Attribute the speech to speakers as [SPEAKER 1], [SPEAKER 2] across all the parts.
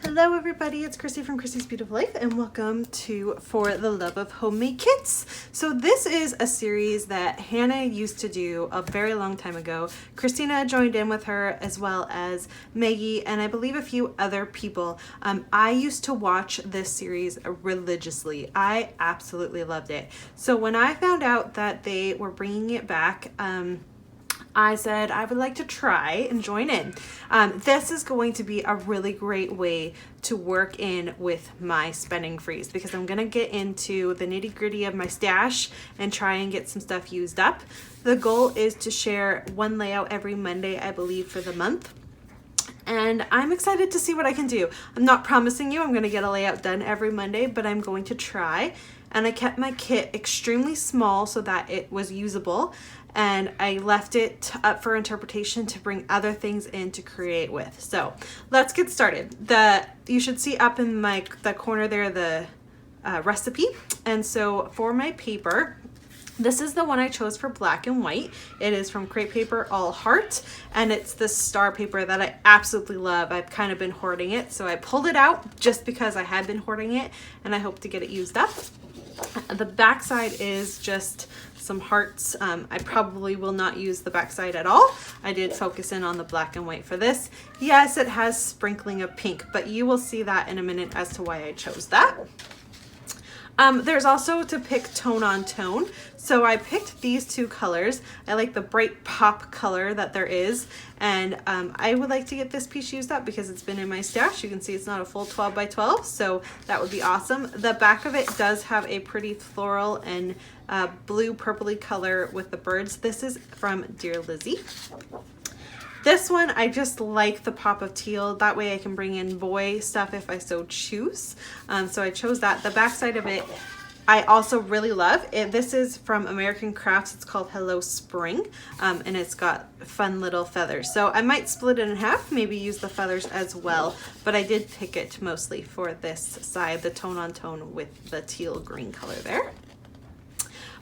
[SPEAKER 1] Hello everybody, it's Chrissy from Chrissy's Beautiful Life and welcome to For the Love of Homemade Kits. So this is a series that Hannah used to do a very long time ago. Christina joined in with her as well as Maggie and I believe a few other people. I used to watch this series religiously. I absolutely loved it. So when I found out that they were bringing it back, I said I would like to try and join in. This is going to be a really great way to work in with my spending freeze because I'm going to get into the nitty gritty of my stash and try and get some stuff used up. The goal is to share one layout every Monday, I believe, for the month. And I'm excited to see what I can do. I'm not promising you I'm going to get a layout done every Monday, but I'm going to try. And I kept my kit extremely small so that it was usable. And I left it up for interpretation to bring other things in to create with. So let's get started. You should see up in the corner there the recipe. And so for my paper, this is the one I chose for black and white. It is from Crate Paper All Heart, and it's the star paper that I absolutely love. I've kind of been hoarding it, so I pulled it out just because I had been hoarding it, and I hope to get it used up. The back side is just some hearts. I probably will not use the back side at all. I did focus in on the black and white for this. Yes, it has sprinkling of pink, but you will see that in a minute as to why I chose that. There's also to pick tone on tone. So I picked these two colors. I like the bright pop color that there is. And I would like to get this piece used up because it's been in my stash. You can see it's not a full 12 by 12. So that would be awesome. The back of it does have a pretty floral and blue purpley color with the birds. This is from Dear Lizzie. This one, I just like the pop of teal. That way I can bring in boy stuff if I so choose. So I chose that. The back side of it, I also really love. This is from American Crafts. It's called Hello Spring, and it's got fun little feathers. So I might split it in half, maybe use the feathers as well, but I did pick it mostly for this side, the tone on tone with the teal green color there.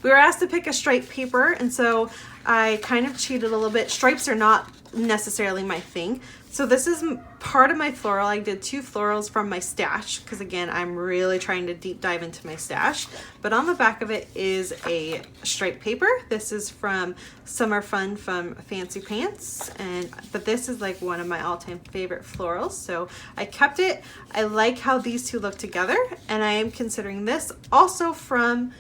[SPEAKER 1] We were asked to pick a stripe paper, and so I kind of cheated a little bit. Stripes are not necessarily my thing. So this is part of my floral. I did two florals from my stash because again, I'm really trying to deep dive into my stash. But on the back of it is a stripe paper. This is from Summer Fun from Fancy Pants, but this is like one of my all-time favorite florals. So I kept it. I like how these two look together, and I am considering this also from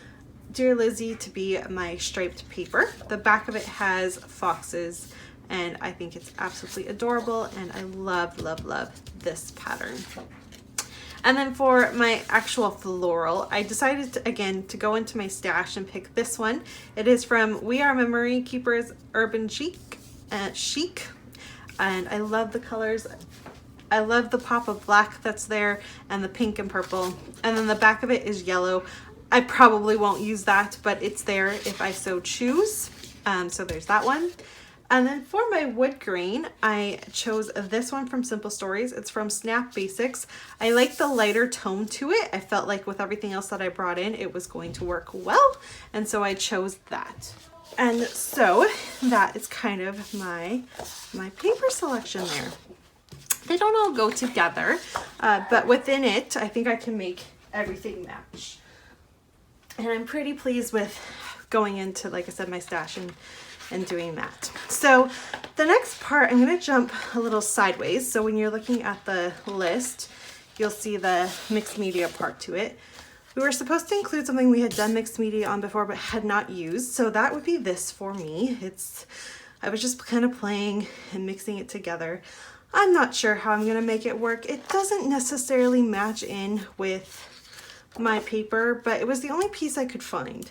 [SPEAKER 1] Dear Lizzie to be my striped paper. The back of it has foxes, and I think it's absolutely adorable, and I love, love, love this pattern. And then for my actual floral, I decided to, again, to go into my stash and pick this one. It is from We Are Memory Keepers Urban Chic, and I love the colors. I love the pop of black that's there and the pink and purple, and then the back of it is yellow. I probably won't use that, but it's there if I so choose. So there's that one. And then for my wood grain, I chose this one from Simple Stories. It's from Snap Basics. I like the lighter tone to it. I felt like with everything else that I brought in, it was going to work well. And so I chose that. And so that is kind of my paper selection there. They don't all go together, but within it, I think I can make everything match. And I'm pretty pleased with going into, like I said, my stash and doing that. So the next part, I'm going to jump a little sideways. So when you're looking at the list, you'll see the mixed media part to it. We were supposed to include something we had done mixed media on before but had not used. So that would be this for me. I was just kind of playing and mixing it together. I'm not sure how I'm going to make it work. It doesn't necessarily match in with my paper, but it was the only piece I could find.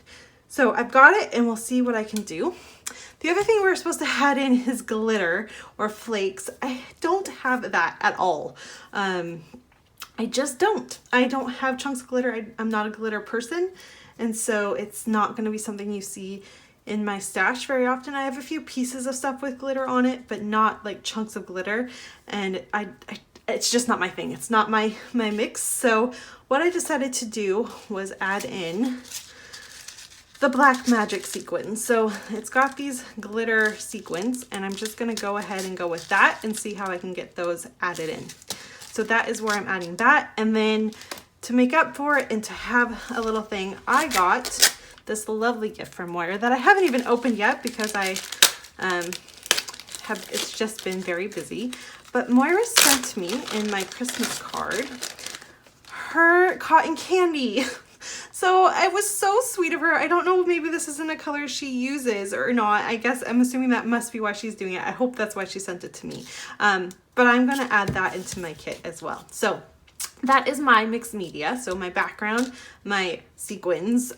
[SPEAKER 1] So I've got it and we'll see what I can do. The other thing we were supposed to add in is glitter or flakes. I don't have that at all. I just don't. I don't have chunks of glitter. I'm not a glitter person, and so it's not going to be something you see in my stash very often. I have a few pieces of stuff with glitter on it, but not like chunks of glitter, and it's just not my thing. It's not my mix. So what I decided to do was add in the black magic sequins. So it's got these glitter sequins, and I'm just gonna go ahead and go with that and see how I can get those added in. So that is where I'm adding that. And then to make up for it and to have a little thing, I got this lovely gift from Moira that I haven't even opened yet because it's just been very busy. But Moira sent me in my Christmas card her cotton candy. So it was so sweet of her. I don't know, maybe this isn't a color she uses or not. I guess I'm assuming that must be why she's doing it. I hope that's why she sent it to me. But I'm gonna add that into my kit as well. So that is my mixed media. So my background, my sequins,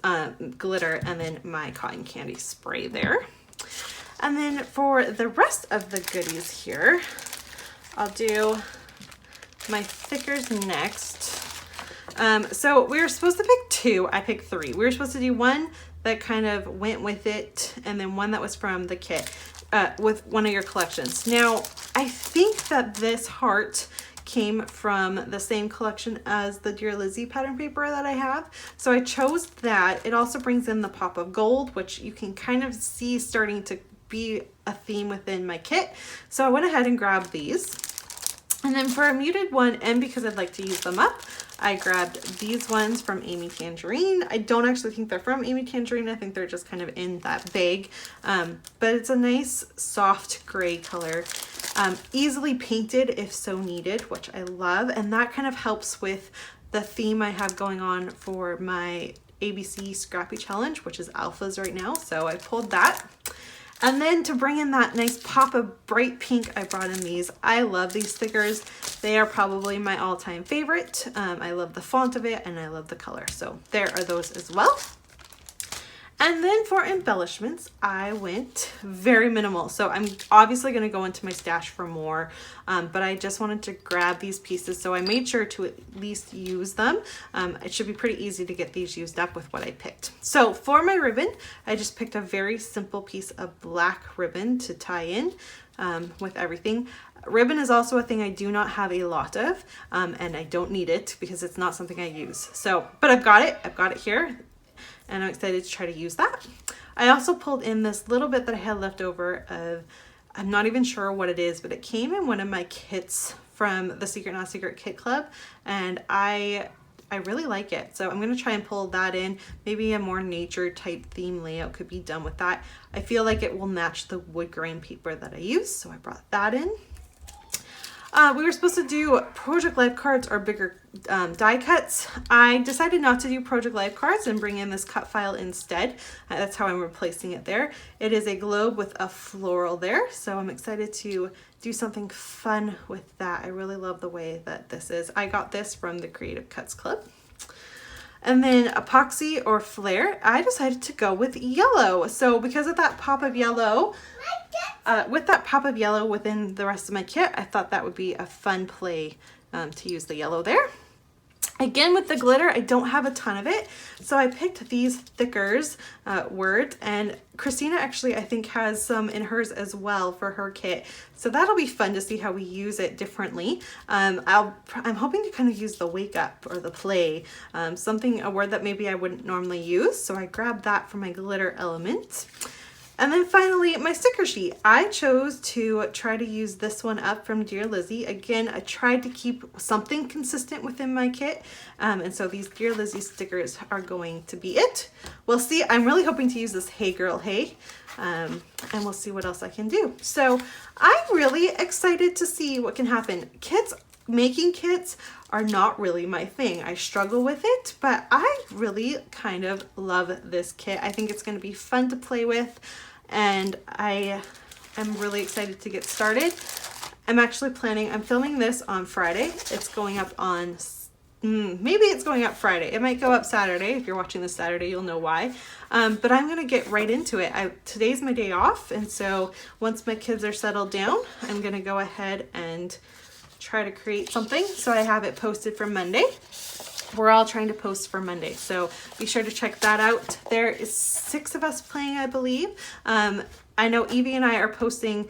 [SPEAKER 1] glitter, and then my cotton candy spray there. And then for the rest of the goodies here, I'll do my thickers next. So we were supposed to pick 2. I picked 3. We were supposed to do one that kind of went with it, and then one that was from the kit with one of your collections. Now, I think that this heart came from the same collection as the Dear Lizzy pattern paper that I have. So I chose that. It also brings in the pop of gold, which you can kind of see starting to be a theme within my kit. So I went ahead and grabbed these. And then for a muted one, and because I'd like to use them up, I grabbed these ones from Amy Tangerine. I don't actually think they're from Amy Tangerine. I think they're just kind of in that bag. But it's a nice soft gray color. Easily painted if so needed, which I love. And that kind of helps with the theme I have going on for my ABC Scrappy Challenge, which is alphas right now. So I pulled that. And then to bring in that nice pop of bright pink, I brought in these. I love these stickers. They are probably my all-time favorite. I love the font of it and I love the color. So there are those as well. And then for embellishments, I went very minimal. So I'm obviously going to go into my stash for more, but I just wanted to grab these pieces. So I made sure to at least use them. It should be pretty easy to get these used up with what I picked. So for my ribbon, I just picked a very simple piece of black ribbon to tie in with everything. Ribbon is also a thing I do not have a lot of, and I don't need it because it's not something I use. So, but I've got it here. And I'm excited to try to use that. I also pulled in this little bit that I had left over of, I'm not even sure what it is, but it came in one of my kits from the Secret Not Secret Kit Club, and I really like it. So I'm gonna try and pull that in. Maybe a more nature type theme layout could be done with that. I feel like it will match the wood grain paper that I use, so I brought that in. We were supposed to do Project Life cards or bigger die cuts. I decided not to do Project Life cards and bring in this cut file instead. That's how I'm replacing it there. It is a globe with a floral there, so I'm excited to do something fun with that. I really love the way that this is. I got this from the Creative Cuts Club. And then epoxy or flare, I decided to go with yellow. So because of that pop of yellow, with that pop of yellow within the rest of my kit, I thought that would be a fun play to use the yellow there. Again, with the glitter, I don't have a ton of it, so I picked these thickers words, and Christina actually I think has some in hers as well for her kit, so that'll be fun to see how we use it differently. I'm hoping to kind of use the wake up or the play, a word that maybe I wouldn't normally use, so I grabbed that for my glitter element. And then finally, my sticker sheet. I chose to try to use this one up from Dear Lizzy. Again, I tried to keep something consistent within my kit. And so these Dear Lizzy stickers are going to be it. We'll see. I'm really hoping to use this Hey Girl Hey. And we'll see what else I can do. So I'm really excited to see what can happen. Making kits are not really my thing. I struggle with it, but I really kind of love this kit. I think it's going to be fun to play with, and I am really excited to get started. I'm filming this on Friday. It's going up on, maybe it's going up Friday. It might go up Saturday. If you're watching this Saturday, you'll know why. But I'm gonna get right into it. Today's my day off, and so once my kids are settled down, I'm gonna go ahead and try to create something so I have it posted for Monday. We're all trying to post for Monday, so be sure to check that out. There is 6 of us playing, I believe. I know Evie and I are posting,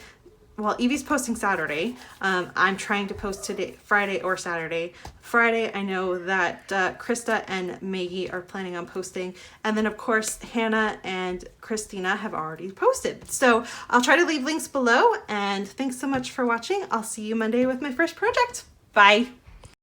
[SPEAKER 1] well, Evie's posting Saturday. I'm trying to post today, Friday or Saturday. Friday, I know that Krista and Maggie are planning on posting. And then of course, Hannah and Christina have already posted. So I'll try to leave links below, and thanks so much for watching. I'll see you Monday with my first project. Bye.